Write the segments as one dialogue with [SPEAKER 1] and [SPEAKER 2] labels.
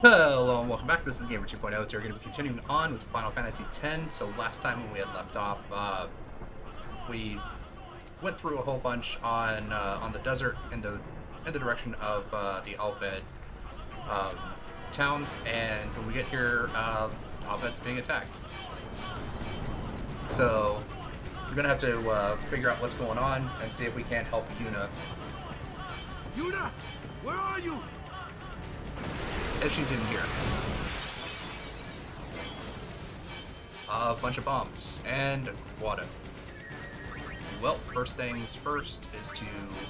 [SPEAKER 1] Hello and welcome back. This is Gamer 2.0. We're going to be continuing on with Final Fantasy X. So last time when we had left off, we went through a whole bunch on the desert in the direction of the Alved um, town, and when we get here, Alved's being attacked. So we're gonna have to figure out what's going on and see if we can't help Yuna.
[SPEAKER 2] Yuna, where are you?
[SPEAKER 1] If she's in here. A bunch of bombs and Guado. Well, first things first is to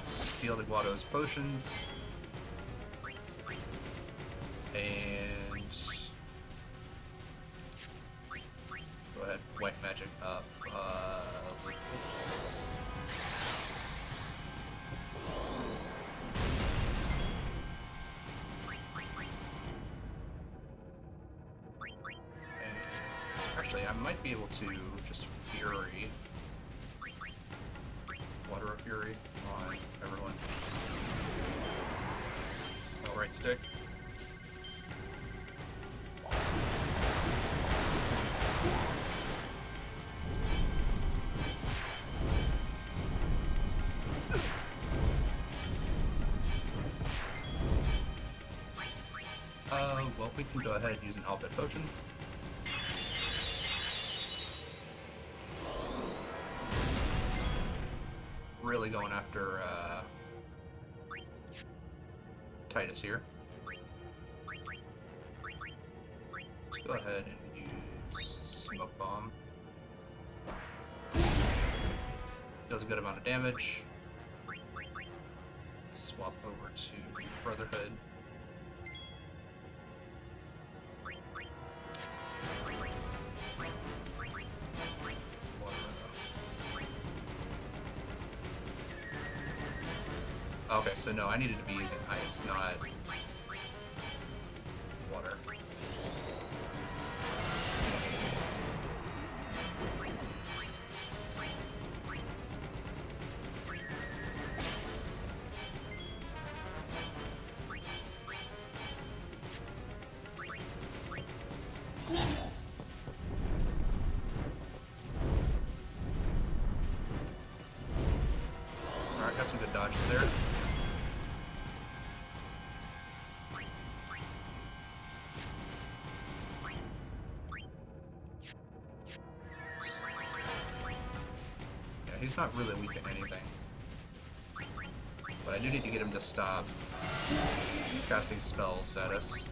[SPEAKER 1] steal the Guado's potions. And go ahead, white magic up. Actually, I might be able to just Fury. Water of Fury on everyone. Oh, right stick. Well, we can go ahead and use an Alpha Potion. Really going after Titus here. Let's go ahead and use Smoke Bomb. Does a good amount of damage. Swap over to Brotherhood. Okay, so no, I needed to be using ice, not water. Alright, got some good dodges there. He's not really weak to anything. But I do need to get him to stop casting spells at us.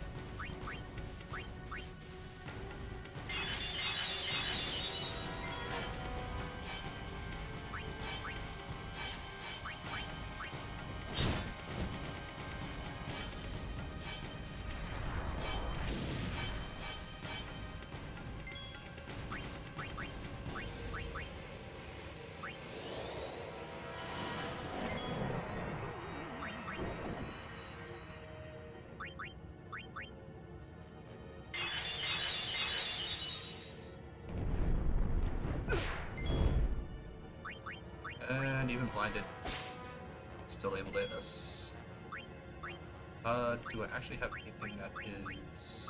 [SPEAKER 1] And even blinded, still able to hit us. Do I actually have anything that is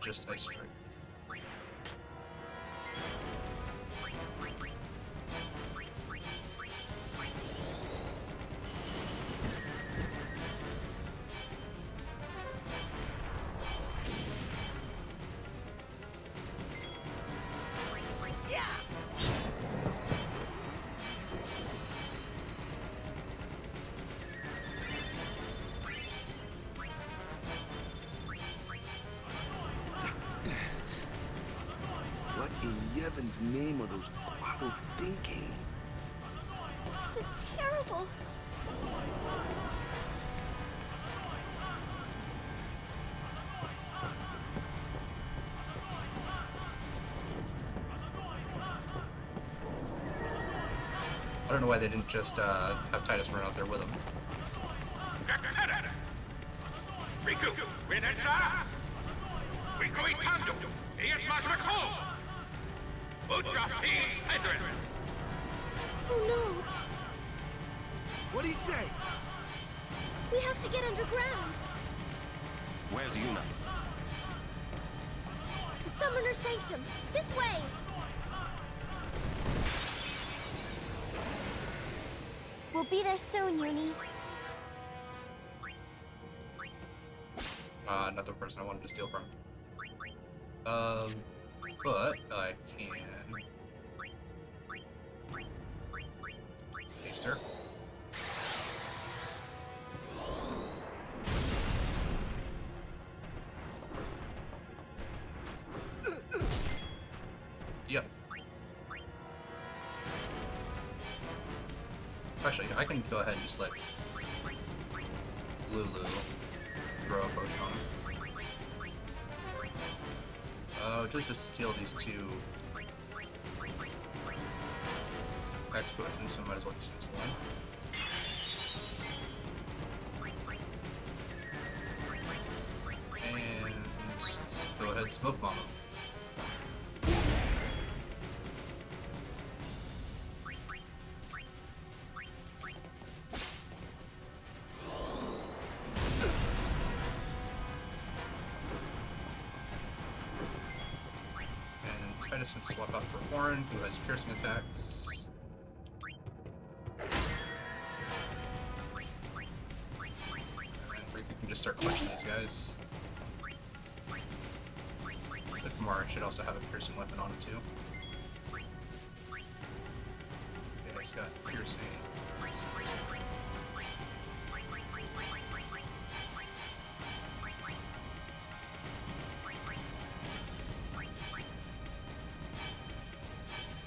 [SPEAKER 1] just Ice Strike?
[SPEAKER 2] What in Yevon's name are those Guado thinking?
[SPEAKER 3] This is terrible.
[SPEAKER 1] I don't know why they didn't just have Titus run out there with him.
[SPEAKER 4] Riku, Renetsa, Riku Itando, Eas Majmakol, Udra Fiends Federer.
[SPEAKER 3] Oh no.
[SPEAKER 2] What'd he say?
[SPEAKER 3] We have to get underground.
[SPEAKER 5] Where's Yuna?
[SPEAKER 3] The Summoner Sanctum! This way! We'll be there soon, Uni.
[SPEAKER 1] Not the person I wanted to steal from. But I can... Paste her. Yep. Actually, I can go ahead and just let Lulu throw a potion on him. Just steal these two X potions, so might as well just use one. And let's go ahead and smoke bomb him. Titus can swap out for Warren, who has piercing attacks. And Riku can just start clutching these guys. But Kamara should also have a piercing weapon on him too. Yeah, he's got piercing.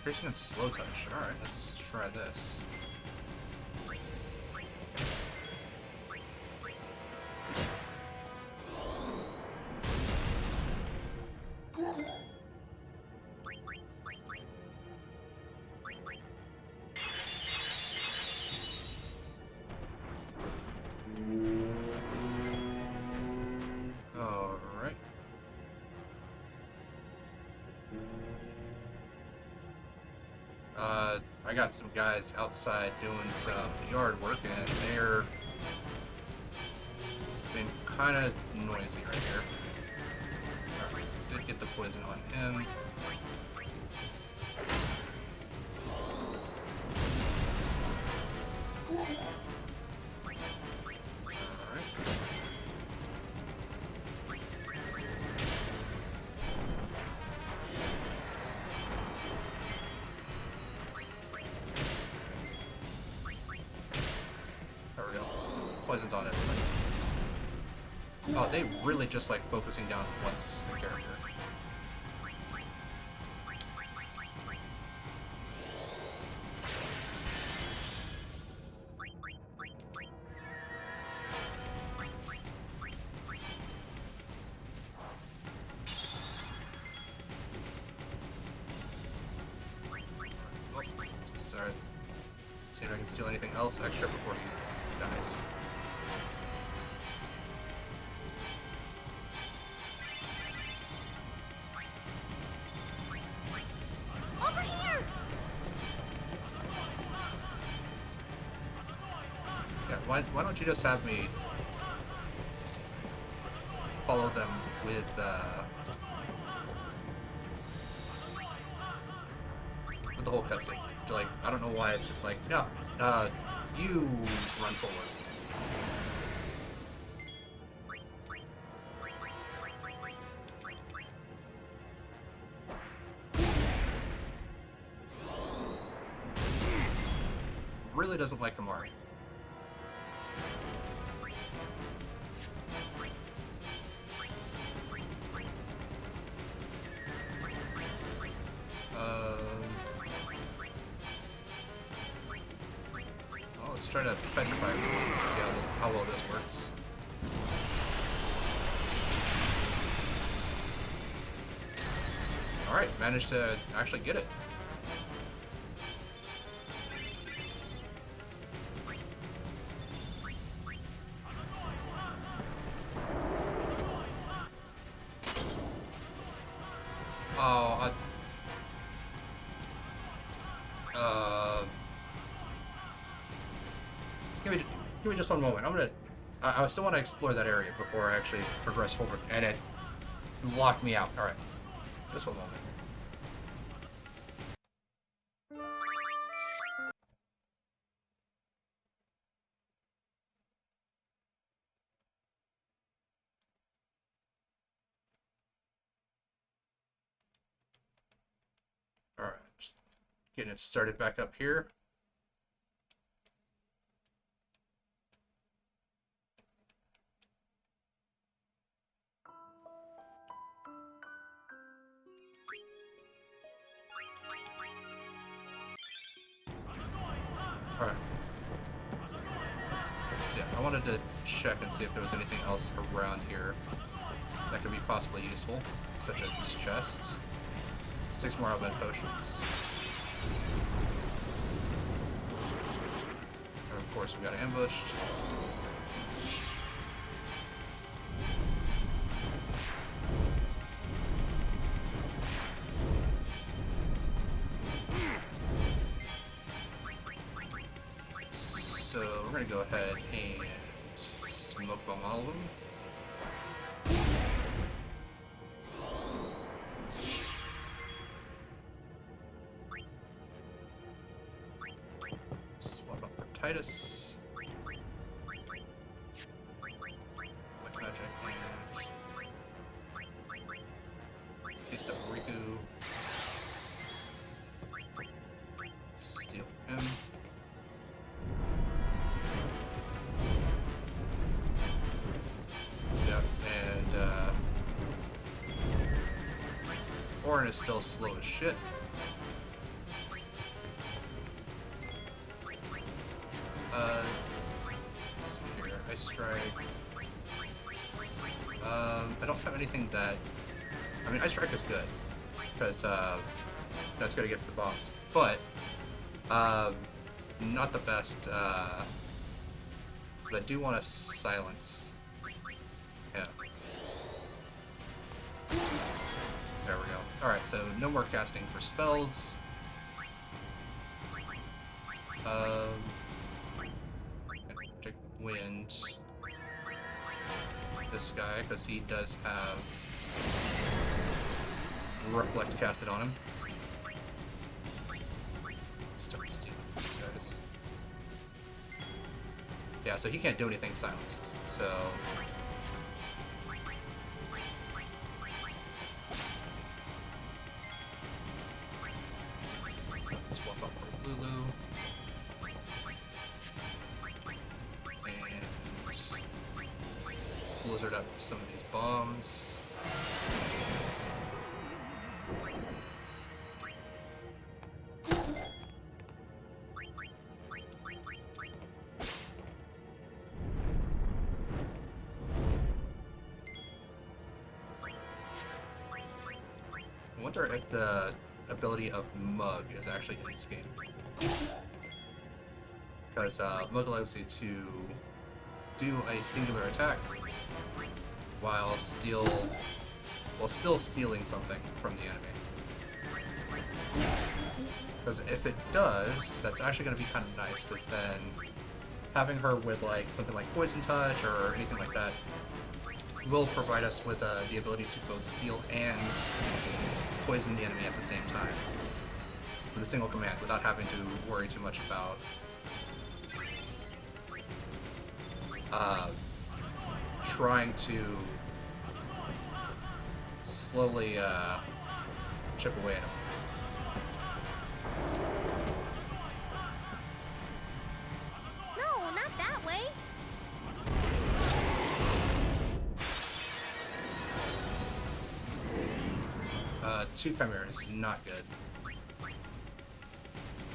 [SPEAKER 1] Piercing and slow touch. Alright, let's try this. Alright. I got some guys outside doing some yard work, and they're been kind of noisy right here. Alright, did get the poison on him. Poison's on everybody. Oh, they really just like focusing down one specific character. Oh, sorry. See if I can steal anything else extra before he dies.
[SPEAKER 3] Over here!
[SPEAKER 1] Yeah, why don't you just have me follow them with the whole cutscene? Like, I don't know why it's just like, no, you run forward. Really doesn't like Kamari. Well, let's try to petrify everyone and see how well this works. Alright, managed to actually get it. Oh, give me just one moment. I still want to explore that area before I actually progress forward, and it locked me out. All right, just one moment. All right, just getting it started back up here. Alright. Yeah, I wanted to check and see if there was anything else around here that could be possibly useful, such as this chest. 6 more Elven potions. And of course, we got ambushed. So we're gonna go ahead and smoke bomb all of them. Swap up for Titus. Black magic and paste up Riku. Steal from him. Orin is still slow as shit. Let's see here. Ice Strike. I don't have anything that... I mean, Ice Strike is good. Because, that's good against the bombs. But, not the best, because I do want to silence him. There we go. Alright, so no more casting for spells. Protect Wind. This guy, because he does have Reflect casted on him. Start stealing these guys. Yeah, so he can't do anything silenced, so... Swap up for Lulu. And blizzard up some of these bombs. I wonder if the ability of Mug is actually in this game. Because Mug allows you to do a singular attack while still stealing something from the enemy. Because if it does, that's actually going to be kind of nice, because then having her with like something like Poison Touch or anything like that will provide us with the ability to both steal and poison the enemy at the same time with a single command without having to worry too much about trying to slowly chip away at him.
[SPEAKER 3] No, not that way.
[SPEAKER 1] 2 chimeras, not good.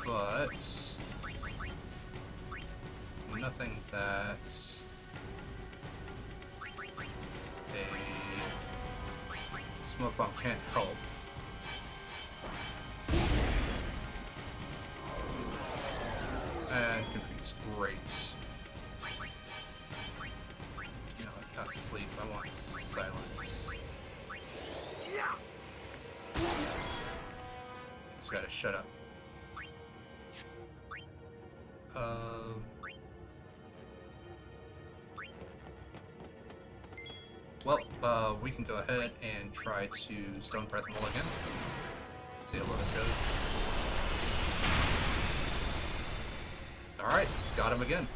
[SPEAKER 1] But nothing that a smoke bomb can't help. And confused, great. No, I can't sleep, I want silence. Just gotta shut up. we can go ahead and try to Stone Breath Mole again. See how well this goes. Alright, got him again.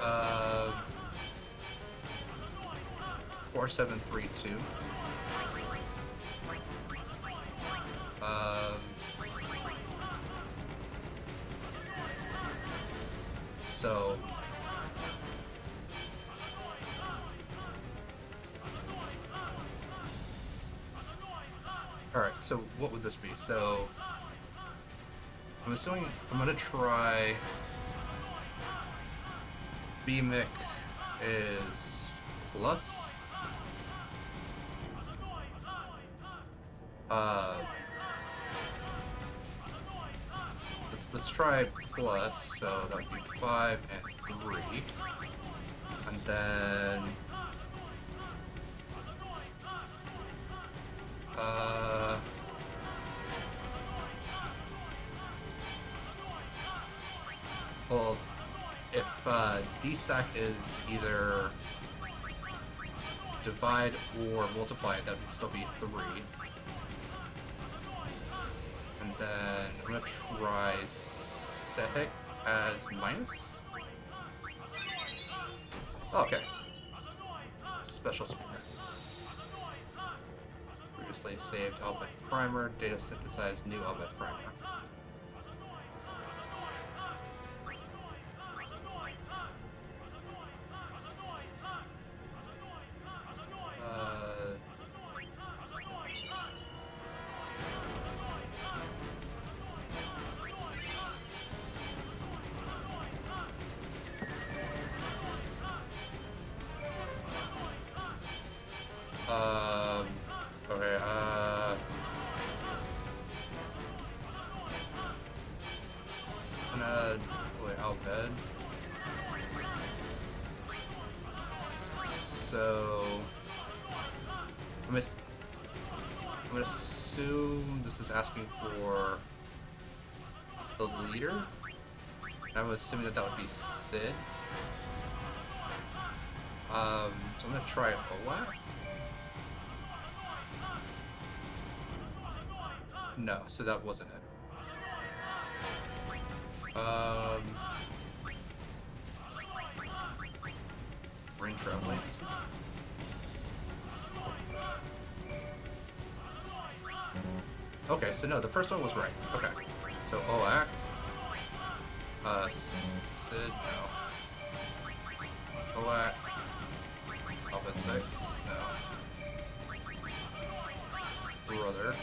[SPEAKER 1] Uh, 4732. So alright, so what would this be? So I'm assuming I'm gonna try BMIC is plus. Let's try plus, so that would be 5 and 3. And then well, if DSAC is either divide or multiply, that would still be 3. And then I'm gonna try Sehek as minus. Oh, okay. Special speaker. Previously saved Albet Primer, data synthesized new Albet Primer. Okay, wait, Albed. So, I'm gonna assume this is asking for the leader. And I'm assuming that would be Sid. So I'm gonna try Olak. No, so that wasn't it. Rain Traveling. Okay, so no, the first one was right. Okay. So Olak. Sid, no. Olak. Albet 6, no. Brother.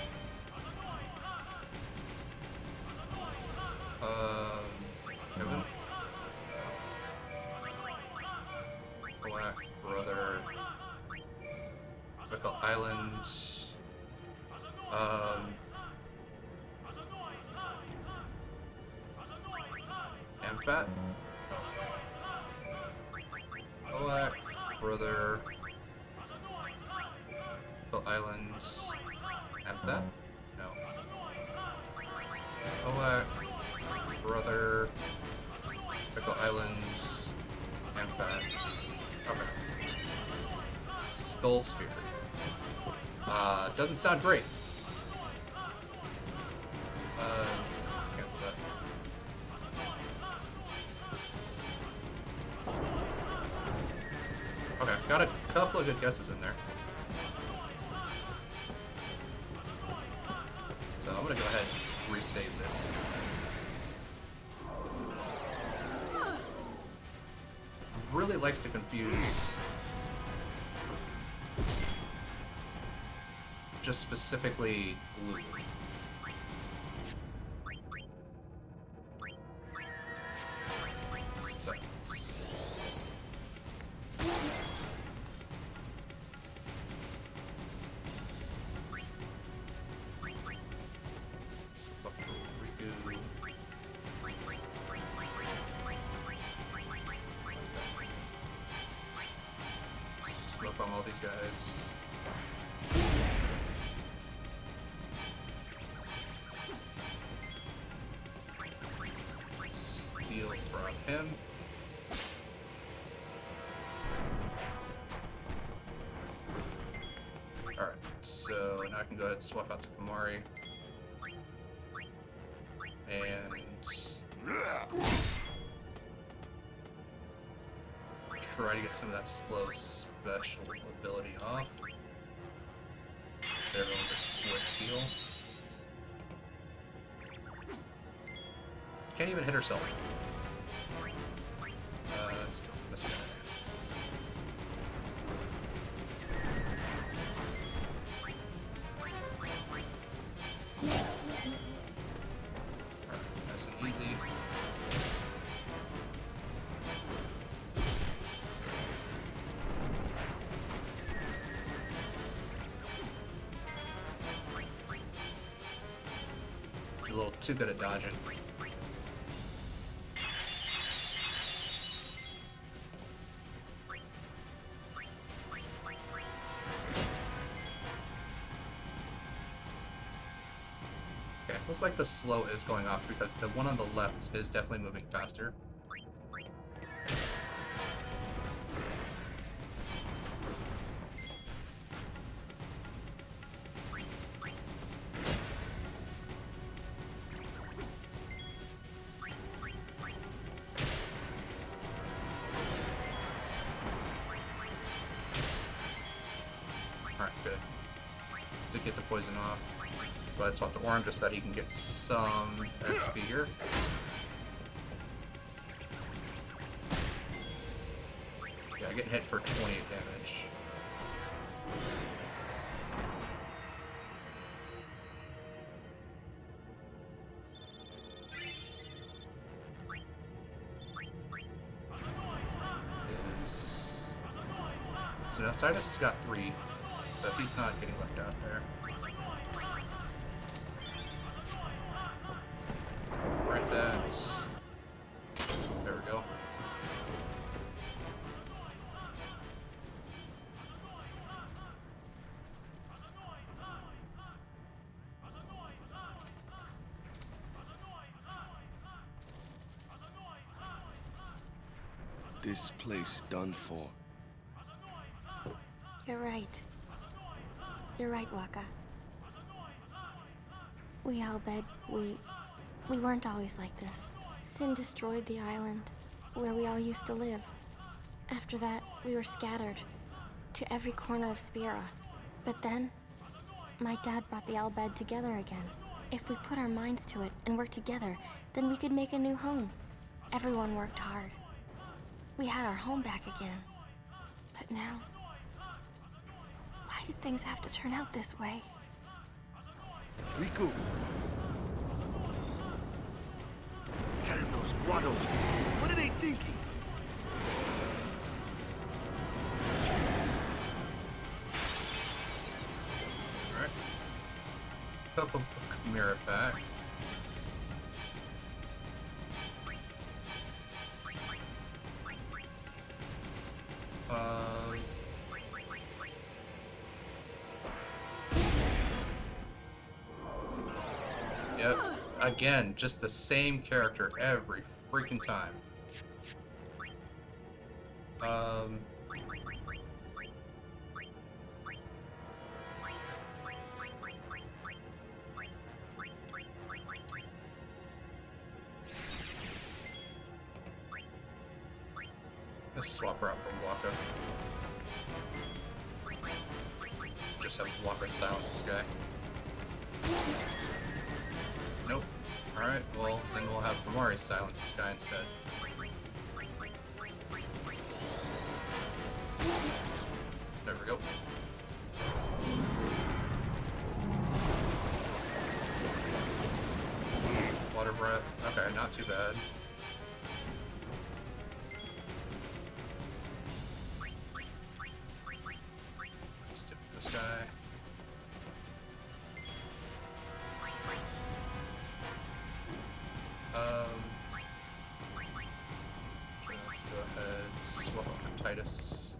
[SPEAKER 1] Kevin? Black Brother. Michael Island. Amphat? No. Black Brother. Michael Island. Amphat? No. Black Brother, Pickle Island, Amphat. Okay. Skull Sphere. Doesn't sound great. Cancel that. Okay, got a couple of good guesses in there. So I'm gonna go ahead and resave this. Really likes to confuse just specifically blue. Seconds. Smoke on all these guys. him. Alright, so now I can go ahead and swap out to Kamari. And try to get some of that slow special ability off. There, a quick heal. Can't even hit herself. Still this guy. Alright, nice and easy. You're a little too good at dodging. Okay, looks like the slow is going off because the one on the left is definitely moving faster. Alright, good. Did get the poison off. But let's swap the orange just so that he can get some XP here. Yeah, getting hit for 28 damage. So now Titus has got 3, so he's not getting left out there. Right, that's... There we go.
[SPEAKER 2] This place done for.
[SPEAKER 3] You're right. You're right, Waka. We Al Bhed, we weren't always like this. Sin destroyed the island, where we all used to live. After that, we were scattered to every corner of Spira. But then, my dad brought the Al Bhed together again. If we put our minds to it and worked together, then we could make a new home. Everyone worked hard. We had our home back again. But now, why did things have to turn out this way?
[SPEAKER 2] Riku! Damn those Guado! What are they thinking?
[SPEAKER 1] Alright. Couple Chimera back. Yep. Again, just the same character every freaking time. Let's swap her out for Waka. Just have Waka silence this guy. Nope. Alright, well, then we'll have Kamari silence this guy instead. There we go. Water breath. Okay, not too bad. Let's tip this guy. Let's go ahead, swap up for Titus.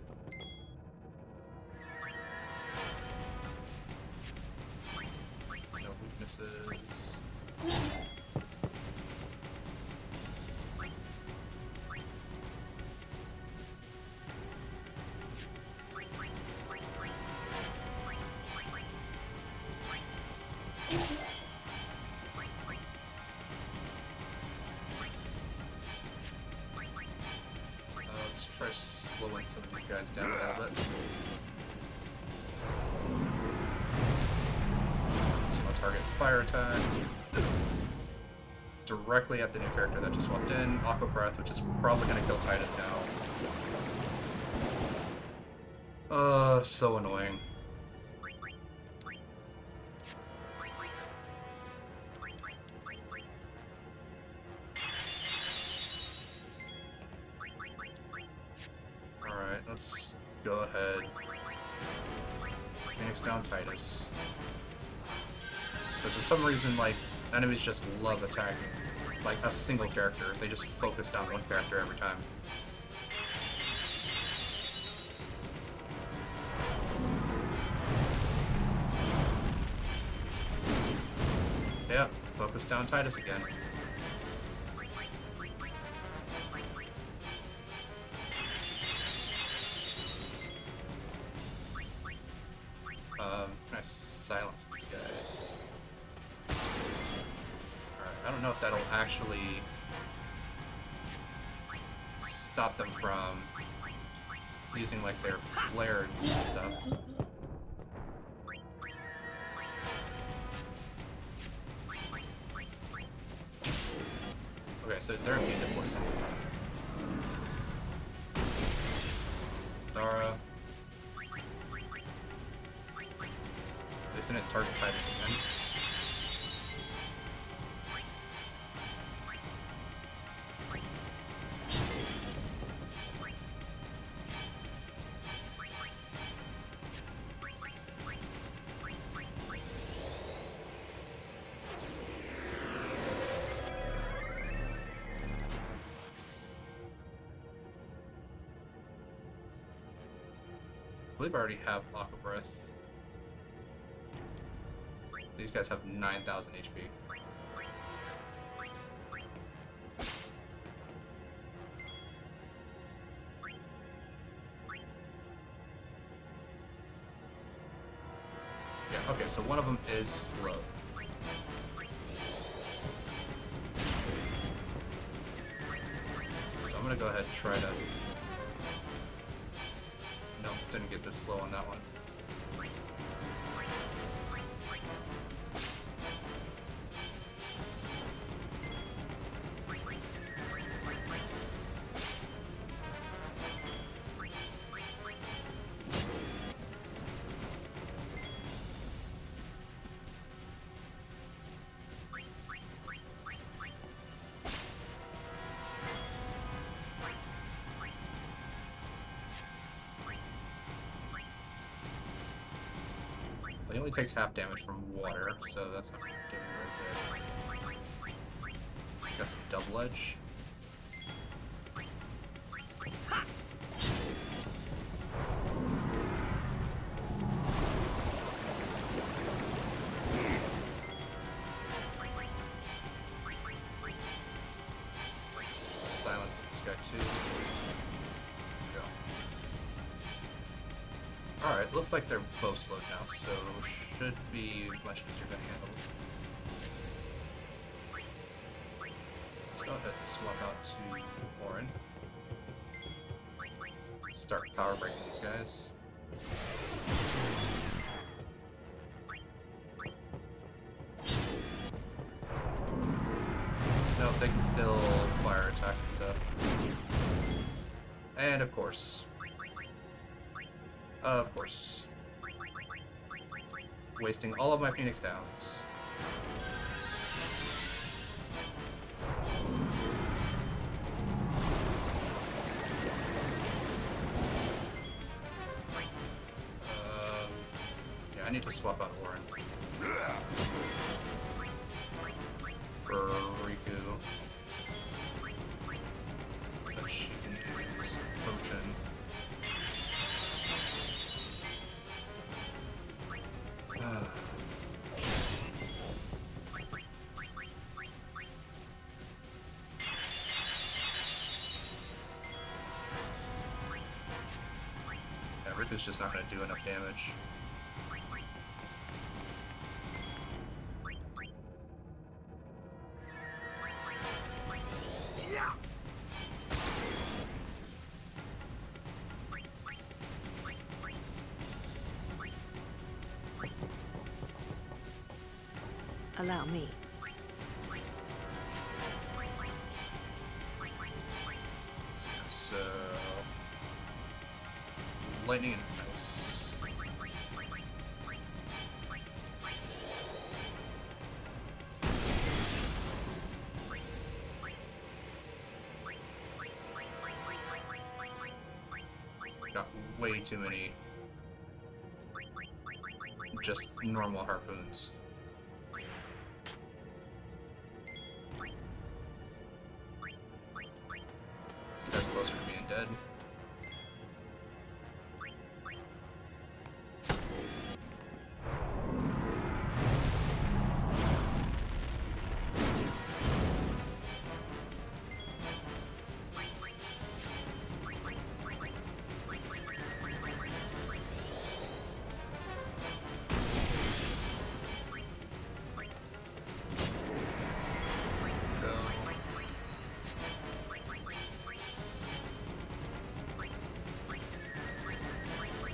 [SPEAKER 1] No weaknesses. Let's try slowing some of these guys down a little bit. Single target fire attack. Directly at the new character that just swapped in. Aqua Breath, which is probably going to kill Titus now. So annoying. Alright, let's go ahead. Phoenix down Titus. Because for some reason, like, enemies just love attacking, like, a single character. They just focus down one character every time. Yeah, focus down Titus again. Can I silence these guys? Alright, I don't know if that'll actually stop them from using, like, their flares and stuff. Okay, so they're immune to poison. Zara. Isn't it target Titus again? I believe I already have Aqua Breath. These guys have 9,000 HP. Yeah, okay, so one of them is slow. So I'm gonna go ahead and try to... Nope, didn't get this slow on that one. It only takes half damage from water, so that's not doing very good. Got some double edge. Silence this guy too. Go. Alright, looks like they're both slowed now, so should be much easier to handle. Let's go ahead and swap out to Orin. Start power breaking these guys. No, they can still fire attack and stuff. And of course. Wasting all of my Phoenix Downs. Yeah, I need to swap out Orin. For Riku. So she can use Potion. Yeah, Riku's just not going to do enough damage.
[SPEAKER 5] Allow me.
[SPEAKER 1] So, lightning and ice. Got way too many just normal harpoons. This guy's closer to being dead.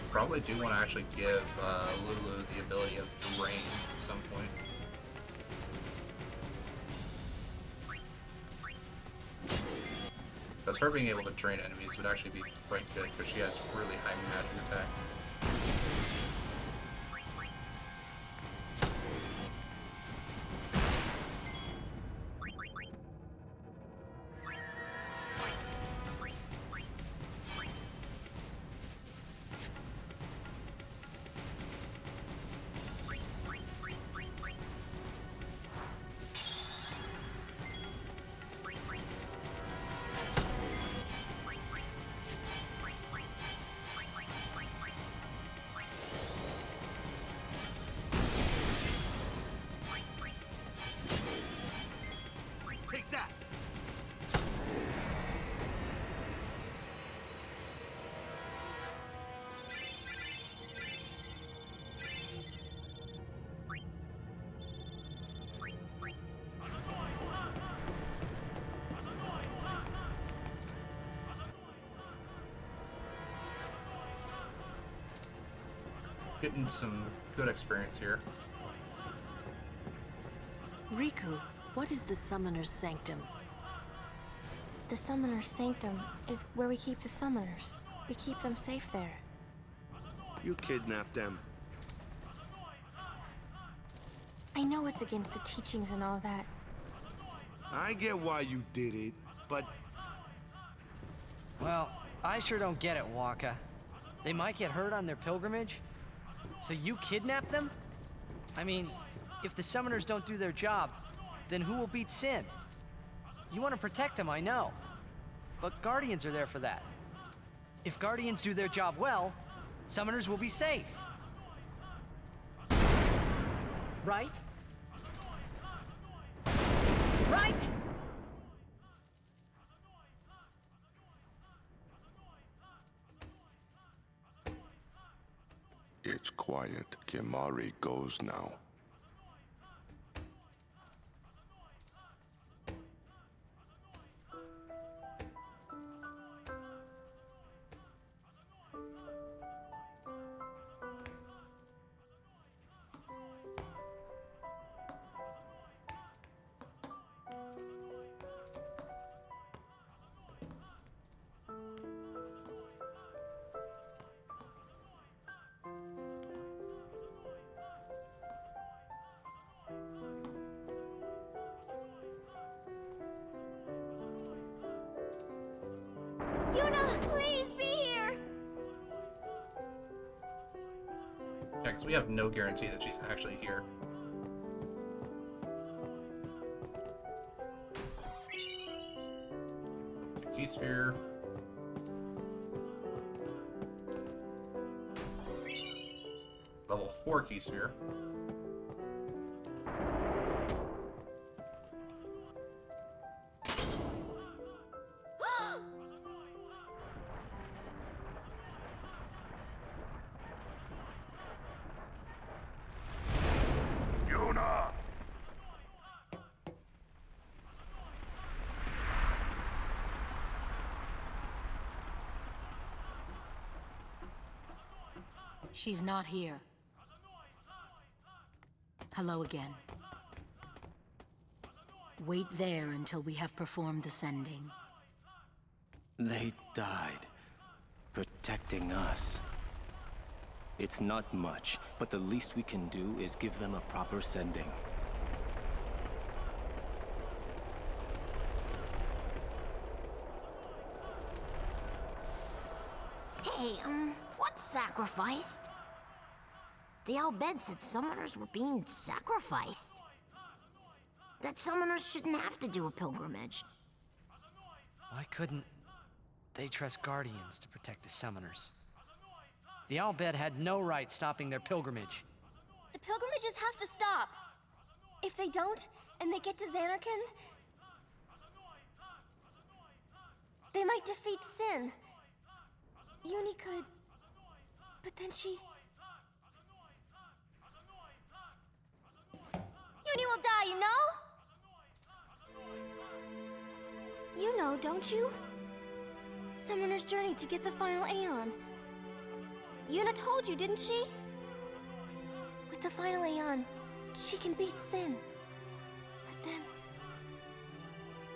[SPEAKER 1] Probably do want to actually give Lulu the ability of Drain at some point. Because her being able to drain enemies would actually be quite good, because she has really high magic attack.
[SPEAKER 2] Take that!
[SPEAKER 1] Getting some good experience here.
[SPEAKER 5] Riku, what is the Summoner's Sanctum?
[SPEAKER 3] The Summoner's Sanctum is where we keep the summoners. We keep them safe there.
[SPEAKER 2] You kidnapped them.
[SPEAKER 3] I know it's against the teachings and all that.
[SPEAKER 2] I get why you did it, but
[SPEAKER 6] Well, I sure don't get it, Waka. They might get hurt on their pilgrimage, so you kidnap them? I mean, if the summoners don't do their job, then who will beat Sin? You want to protect them, I know. But Guardians are there for that. If Guardians do their job well, summoners will be safe. Right? Right?
[SPEAKER 7] It's quiet. Kimahri goes now.
[SPEAKER 3] Yuna, please be here!
[SPEAKER 1] Yeah, because we have no guarantee that she's actually here. Key sphere. Level 4 key sphere.
[SPEAKER 7] Yuna!
[SPEAKER 5] She's not here. Hello again. Wait there until we have performed the sending.
[SPEAKER 8] They died, protecting us. It's not much, but the least we can do is give them a proper sending.
[SPEAKER 9] Hey, what's sacrificed? The Al Bhed said summoners were being sacrificed. That summoners shouldn't have to do a pilgrimage.
[SPEAKER 6] Why couldn't they trust Guardians to protect the summoners? The Al Bhed had no right stopping their pilgrimage.
[SPEAKER 3] The pilgrimages have to stop. If they don't, and they get to Xanarkand, they might defeat Sin. Uni could... But then she... Uni will die, you know? You know, don't you? Summoner's journey to get the final Aeon. Yuna told you, didn't she? With the final Aeon, she can beat Sin.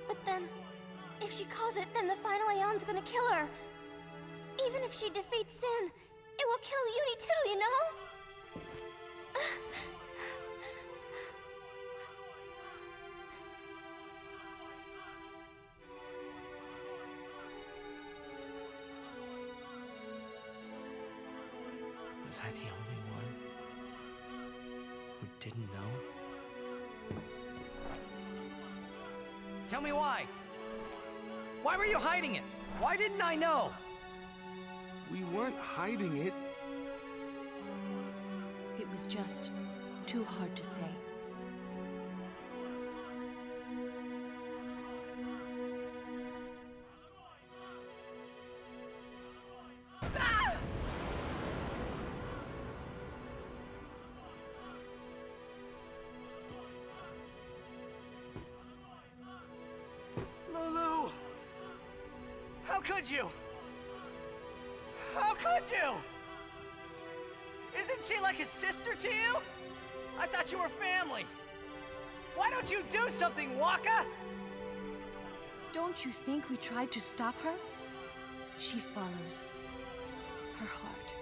[SPEAKER 3] But then... If she calls it, then the final Aeon's gonna kill her. Even if she defeats Sin, it will kill Uni too, you know?
[SPEAKER 6] Was I the only one who didn't know? Tell me why! Why were you hiding it? Why didn't I know?
[SPEAKER 2] We weren't hiding it.
[SPEAKER 5] It was just too hard to say.
[SPEAKER 2] Lulu!
[SPEAKER 6] How could you? How could you? Isn't she like a sister to you? I thought you were family. Why don't you do something, Waka?
[SPEAKER 5] Don't you think we tried to stop her? She follows her heart.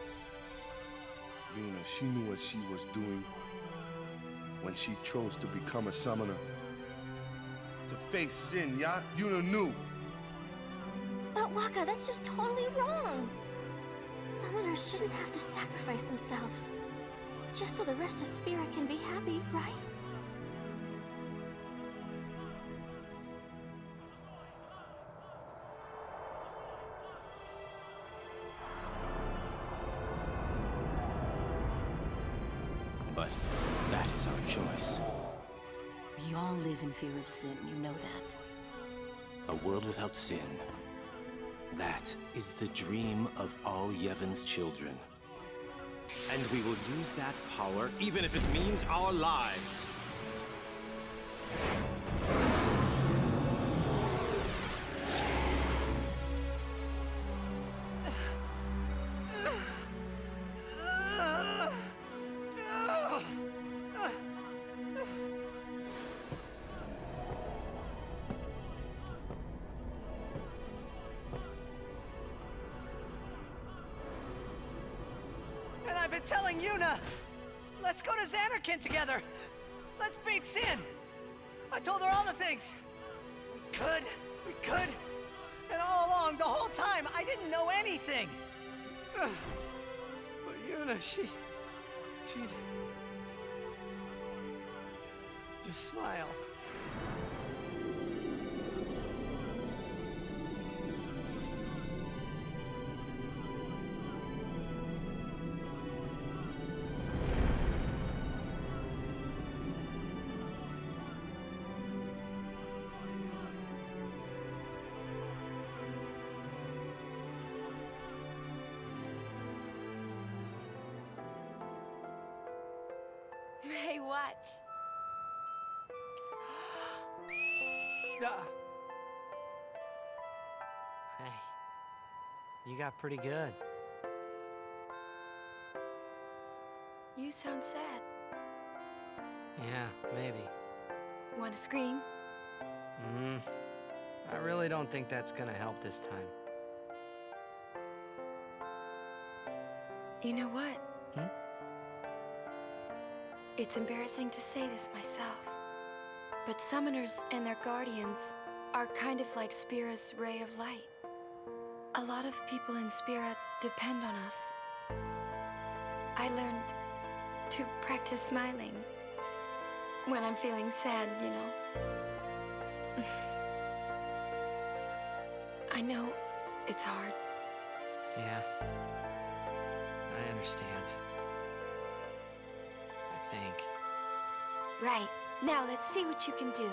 [SPEAKER 2] Yuna, she knew what she was doing when she chose to become a summoner. To face Sin, yeah? Yuna knew.
[SPEAKER 3] But Waka, that's just totally wrong. Summoners shouldn't have to sacrifice themselves. Just so the rest of Spirit can be happy, right?
[SPEAKER 8] But that is our choice.
[SPEAKER 5] We all live in fear of Sin, you know that.
[SPEAKER 8] A world without sin. That is the dream of all Yevon's children. And we will use that power even if it means our lives.
[SPEAKER 6] I've been telling Yuna! Let's go to Xanarkand together! Let's beat Sin! I told her all the things! We could, and all along, the whole time, I didn't know anything! But Yuna, she'd just smile.
[SPEAKER 3] Hey, watch.
[SPEAKER 6] Hey, you got pretty good.
[SPEAKER 3] You sound sad.
[SPEAKER 6] Yeah, maybe.
[SPEAKER 3] Want to scream?
[SPEAKER 6] I really don't think that's gonna help this time.
[SPEAKER 5] You know what?
[SPEAKER 6] Hmm?
[SPEAKER 5] It's embarrassing to say this myself, but summoners and their guardians are kind of like Spira's ray of light. A lot of people in Spira depend on us. I learned to practice smiling when I'm feeling sad, you know. I know it's hard.
[SPEAKER 6] Yeah. I understand. I think.
[SPEAKER 5] Right. Now let's see what you can do.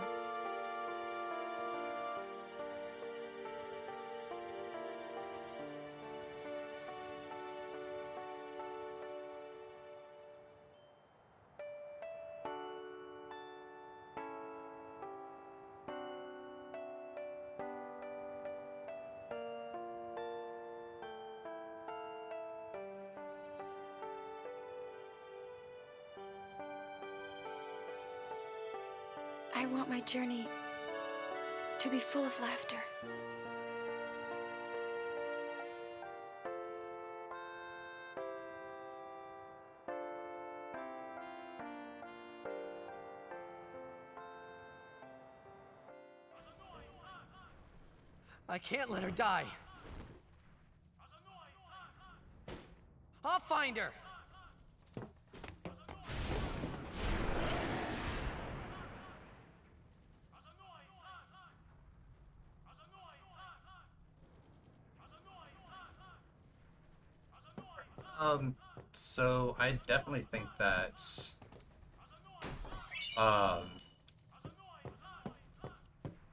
[SPEAKER 5] I want my journey to be full of laughter.
[SPEAKER 6] I can't let her die. I'll find her.
[SPEAKER 1] So I definitely think that, now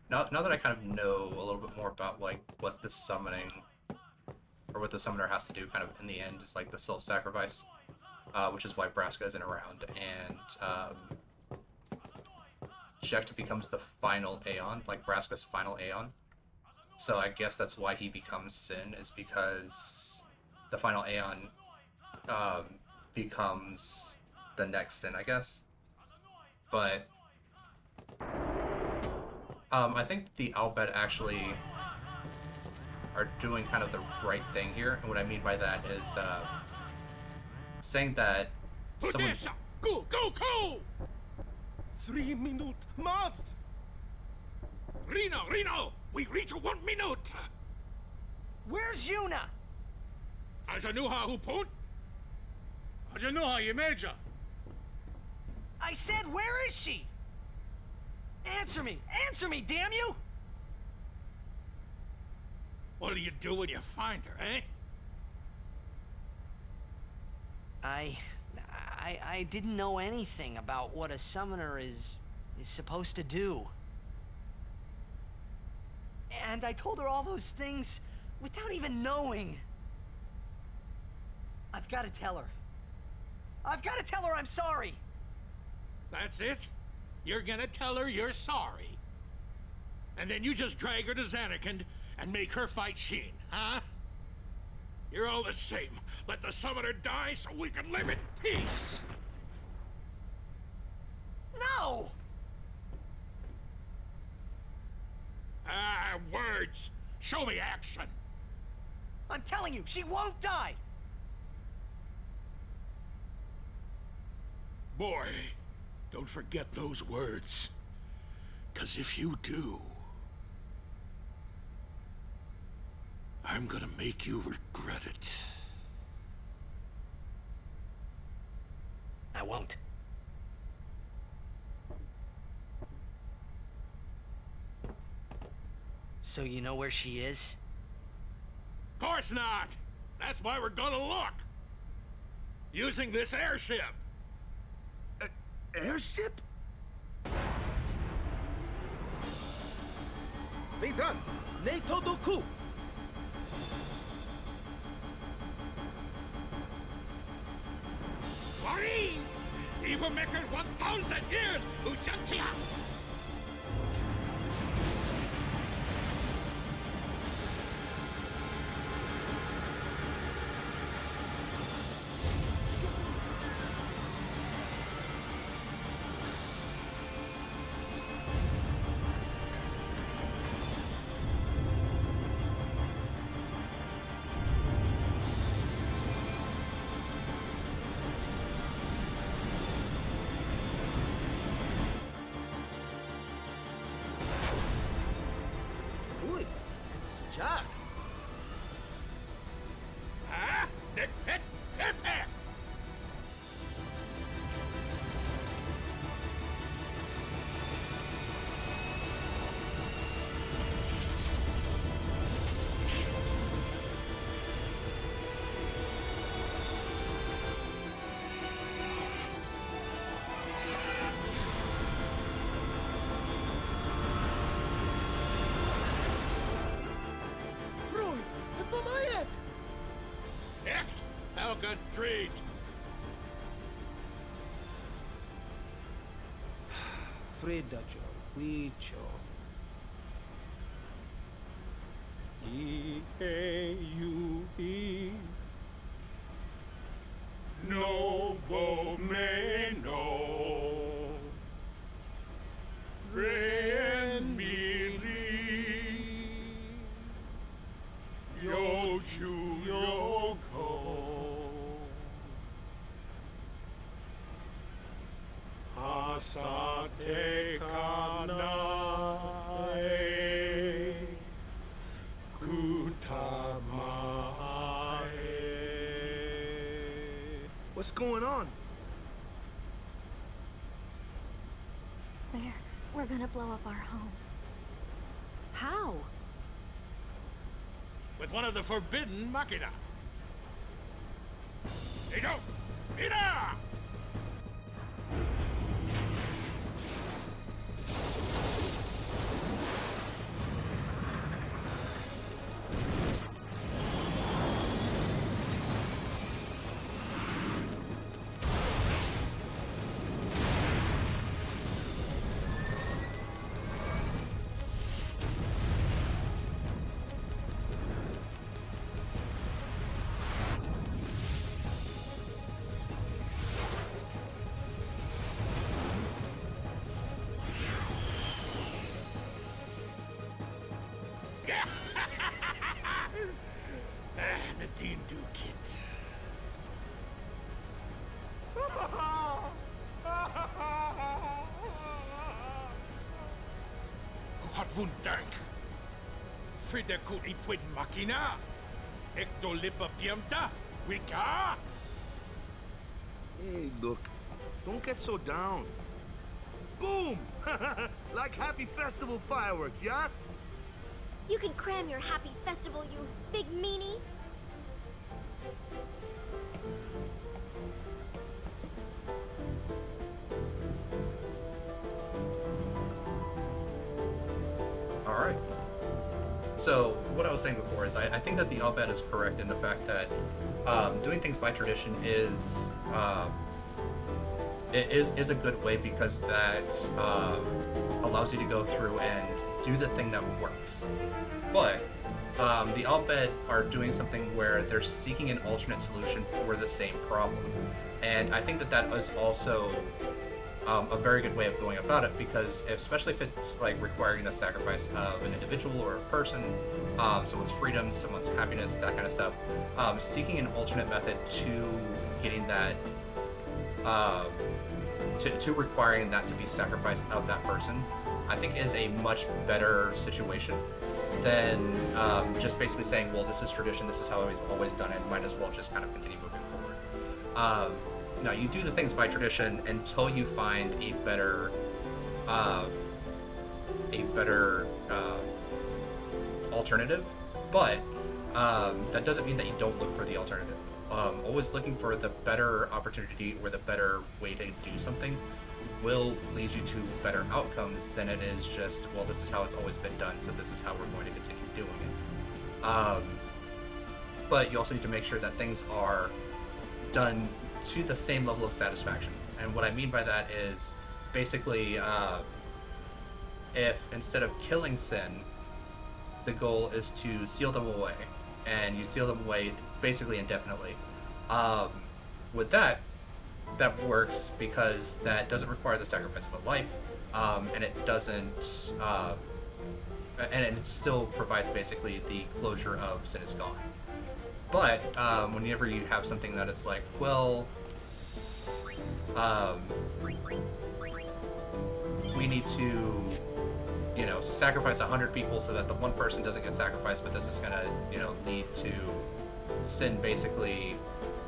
[SPEAKER 1] that I kind of know a little bit more about, like, what the summoning, or what the summoner has to do kind of in the end is, like, the self-sacrifice, which is why Braska isn't around, and, Shekta becomes the final Aeon, like Braska's final Aeon. So I guess that's why he becomes Sin, is because the final Aeon becomes the next Sin, I guess. But I think the Al Bhed actually are doing kind of the right thing here, and what I mean by that is saying that someone...
[SPEAKER 4] Odessa! Go, go, go!
[SPEAKER 2] 3 minutes, Maft!
[SPEAKER 4] Reno! We reach 1 minute!
[SPEAKER 6] Where's Yuna?
[SPEAKER 4] Ajanuha Hupun? Ajanuha Yemeja!
[SPEAKER 6] I said, where is she? Answer me! Answer me, damn you!
[SPEAKER 4] What'll you do when you find her, eh?
[SPEAKER 6] I didn't know anything about what a summoner is supposed to do. And I told her all those things without even knowing. I've got to tell her. I've got to tell her I'm sorry.
[SPEAKER 4] That's it? You're gonna tell her you're sorry. And then you just drag her to Zanarkand and make her fight Sheen, huh? You're all the same. Let the summoner die so we can live in peace!
[SPEAKER 6] No!
[SPEAKER 4] Ah, words! Show me action!
[SPEAKER 6] I'm telling you, she won't die!
[SPEAKER 4] Boy, don't forget those words. 'Cause if you do, I'm gonna make you regret it.
[SPEAKER 6] I won't. So you know where she is?
[SPEAKER 4] Of course not! That's why we're gonna look! Using this airship!
[SPEAKER 2] Airship?
[SPEAKER 10] Vedran, Neito Doku!
[SPEAKER 4] Warin! Even make it 1,000 years, Ujantia! street.
[SPEAKER 10] Frida Joe, Huicho.
[SPEAKER 4] E-A-U-E. Nobo Meno. Ren Mili. Yochu Yoko. Asate Kanae. Kutamae.
[SPEAKER 10] What's going on?
[SPEAKER 3] We're gonna blow up our home.
[SPEAKER 5] How?
[SPEAKER 4] With one of the forbidden machina. Edo! Ida! Nadine Dukit. Hat wundank. Frida kut ipwid makina. Ekto lipa piamta. Wika.
[SPEAKER 2] Hey, look, don't get so down.
[SPEAKER 10] Boom! Like happy festival fireworks, yeah?
[SPEAKER 3] You can cram your happy festival, you big meanie.
[SPEAKER 1] All right. So what I was saying before is I think that the Al-Bhed is correct in the fact that doing things by tradition is is a good way because that allows you to go through and do the thing that works. But the Al-Bhed are doing something where they're seeking an alternate solution for the same problem, and I think that that is also a very good way of going about it, because especially if it's like requiring the sacrifice of an individual or a person, someone's freedom, someone's happiness, that kind of stuff, seeking an alternate method to getting that, to requiring that to be sacrificed of that person, I think is a much better situation than just basically saying, well, this is tradition, this is how I've always done it, might as well just kind of continue moving forward. No, you do the things by tradition until you find a better alternative, but that doesn't mean that you don't look for the alternative. Always looking for the better opportunity or the better way to do something will lead you to better outcomes than it is just, well, this is how it's always been done, so this is how we're going to continue doing it. But you also need to make sure that things are done to the same level of satisfaction. And what I mean by that is basically if instead of killing sin, the goal is to seal them away, and you seal them away basically indefinitely. With that works because that doesn't require the sacrifice of a life, and it doesn't, and it still provides basically the closure of sin is gone. But whenever you have something that it's like, well, we need to, sacrifice 100 people so that the one person doesn't get sacrificed, but this is gonna, lead to sin basically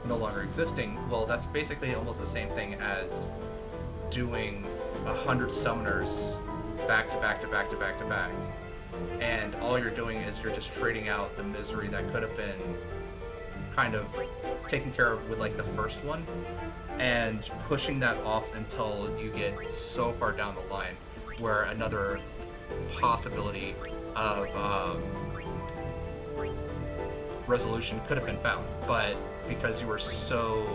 [SPEAKER 1] no longer existing. Well, that's basically almost the same thing as doing 100 summoners back to back to back to back to back, and all you're doing is you're just trading out the misery that could have been kind of taken care of with like the first one, and pushing that off until you get so far down the line where another possibility of resolution could have been found. But because you were so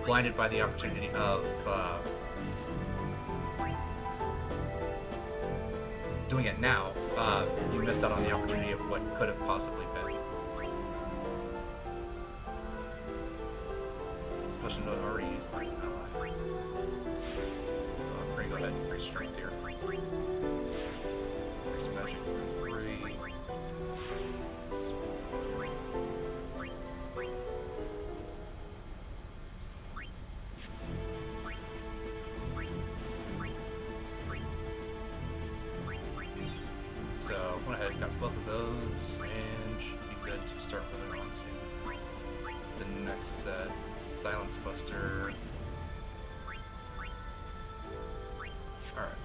[SPEAKER 1] blinded by the opportunity of doing it now, you missed out on the opportunity of what could have possibly been. Special note already used by an ally. We're gonna go ahead and increase strength here. Increase magic for 3. So went ahead and got both of those, and should be good to start moving on to the next set. Silence Buster. Alright.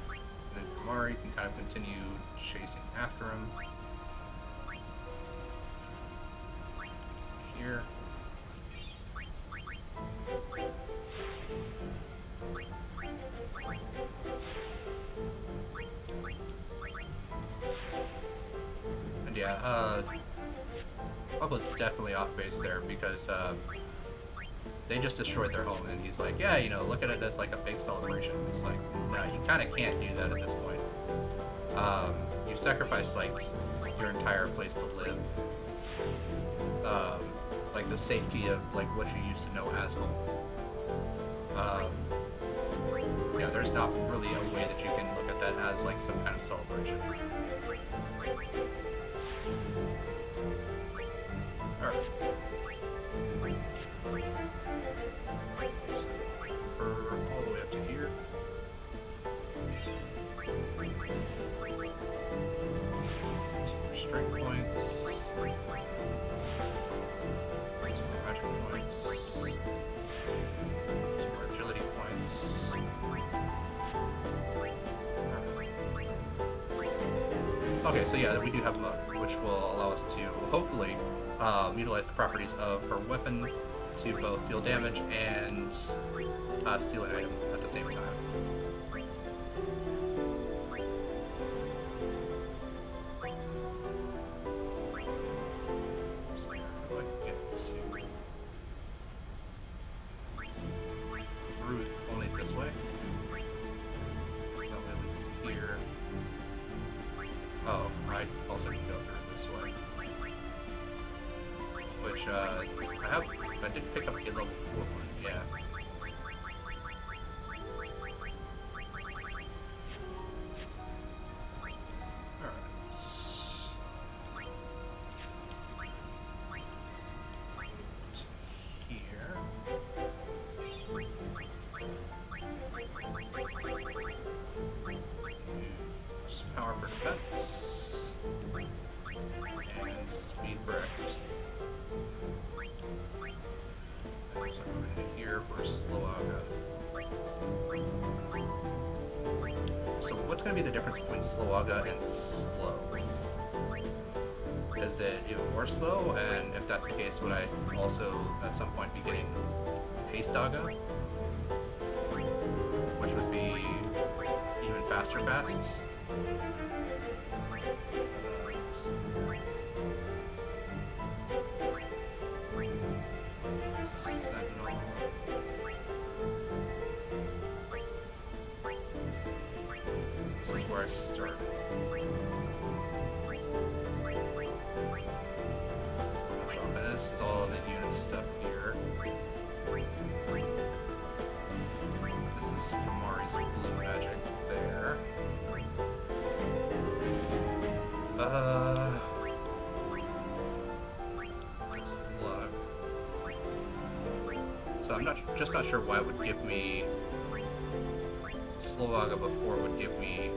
[SPEAKER 1] And then Kamari can kind of continue chasing after him. Here. And yeah, Pablo's definitely off base there because they just destroyed their home, and he's like, yeah, you know, look at it as like a big celebration. It's like, no, you kind of can't do that at this point. You sacrifice like your entire place to live, like the safety of like what you used to know as home. Yeah, there's not really a way that you can look at that as like some kind of celebration. Alright. All the way up to here. Strength points. Some more magic points. Some more agility points. Okay, so yeah, we do have Mug, which will allow us to hopefully utilize the properties of her weapon to both deal damage and steal an item at the same time. So how do I get to through only this way? That way leads to here. Oh, I also can go through this way. Which, I did pick up a level 4 one, yeah. Power for defense, and speed for accuracy. So we're into here for Sloaga. So what's going to be the difference between Sloaga and slow? Is it even more slow? And if that's the case, would I also at some point be getting Hastaga? Which would be even faster fast? Sentinel. This is where I started. And this is all the unit stuff here. This is Kamari's blue magic there. Let's look. So I'm just not sure why it would give me Sloaga before it would give me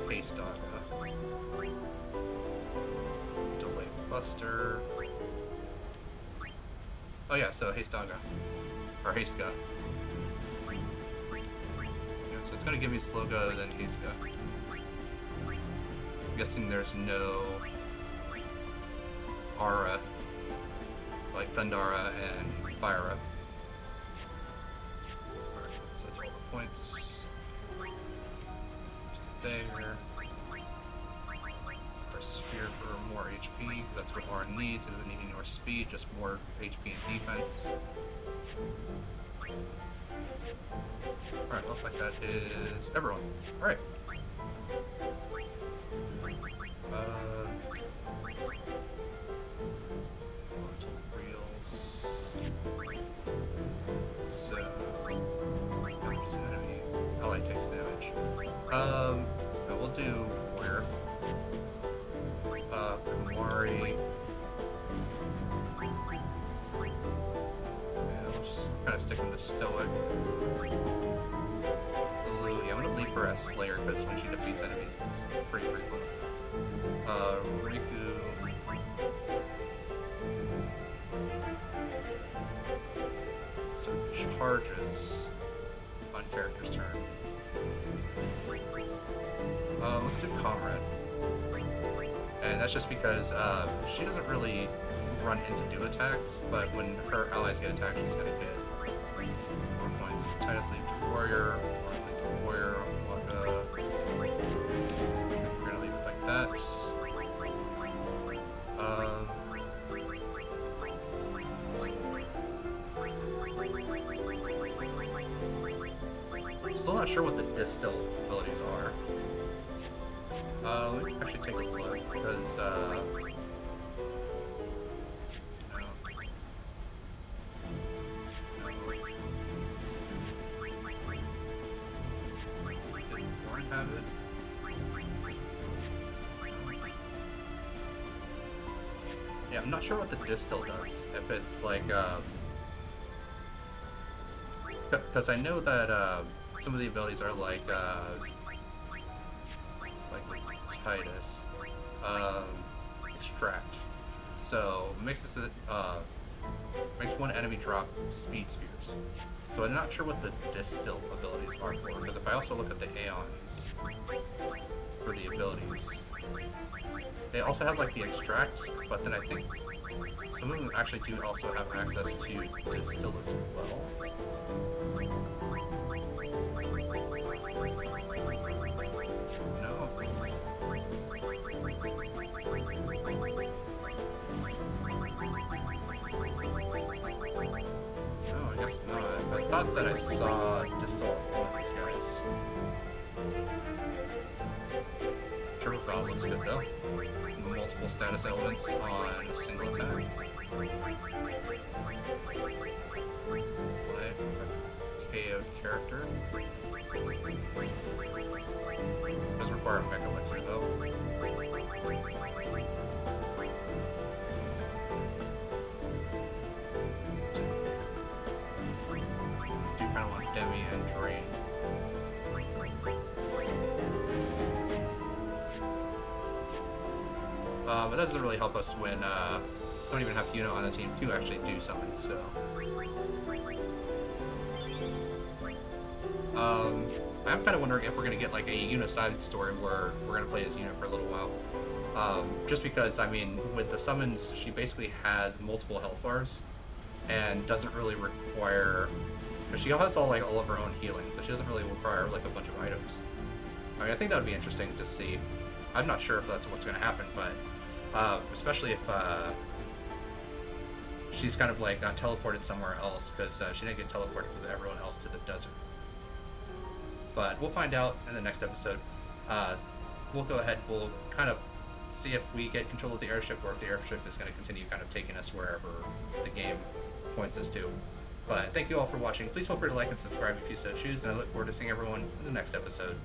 [SPEAKER 1] Hastaga. Delay Buster. Oh yeah, so Hastaga. Or Hastaga. Yeah, so it's gonna give me Sloaga, then Hastaga. I'm guessing there's no Aura, like Thundara and Fyra. Alright, so that's all the points. There. Our sphere for more HP, that's That's what Orin needs. It doesn't need any more speed, just more HP and defense. Alright, looks like that is everyone. Alright. Reels. So, there's an enemy. Ally takes damage. No, we'll do where? Kimahri. Yeah, we'll just kind of stick him to Stoic. Lulu, yeah, I'm gonna leave her as Slayer because when she defeats enemies, it's pretty frequent. Riku. So charges on character's turn. Let's do Comrade. And that's just because she doesn't really run in to do attacks, but when her allies get attacked, she's gonna get more points. Titus Leap to Warrior, Leap to Warrior, Waka. We're gonna leave it like that. Still not sure what the distill abilities are. Let me actually take a look, because, no. Did Thorn have it? Yeah, I'm not sure what the distill does. If it's like, because I know that, some of the abilities are like Titus, Extract. So makes this makes one enemy drop speed spheres. So I'm not sure what the distill abilities are for, because if I also look at the Aeons for the abilities, they also have like the Extract, but then I think some of them actually do also have access to distill as well. No. No, I guess not. I thought that I saw distill on one of these guys. Turbo God looks good though. Multiple status elements on a single attack. Play a KO'd character. Does require a Mech Elixir though. Do kind of want Demi and Drain. But that doesn't really help us when don't even have Yuno on the team to actually do something, so. I'm kind of wondering if we're going to get like a Yuna side story where we're going to play as Yuna for a little while. Just because, I mean, with the summons, she basically has multiple health bars and doesn't really require... She has all of her own healing, so she doesn't really require like a bunch of items. I mean, I think that would be interesting to see. I'm not sure if that's what's going to happen, but especially if she's kind of like got teleported somewhere else, because she didn't get teleported with everyone else to the desert. But we'll find out in the next episode. We'll go ahead, we'll kind of see if we get control of the airship, or if the airship is going to continue kind of taking us wherever the game points us to. But thank you all for watching. Please feel free to like and subscribe if you so choose, and I look forward to seeing everyone in the next episode.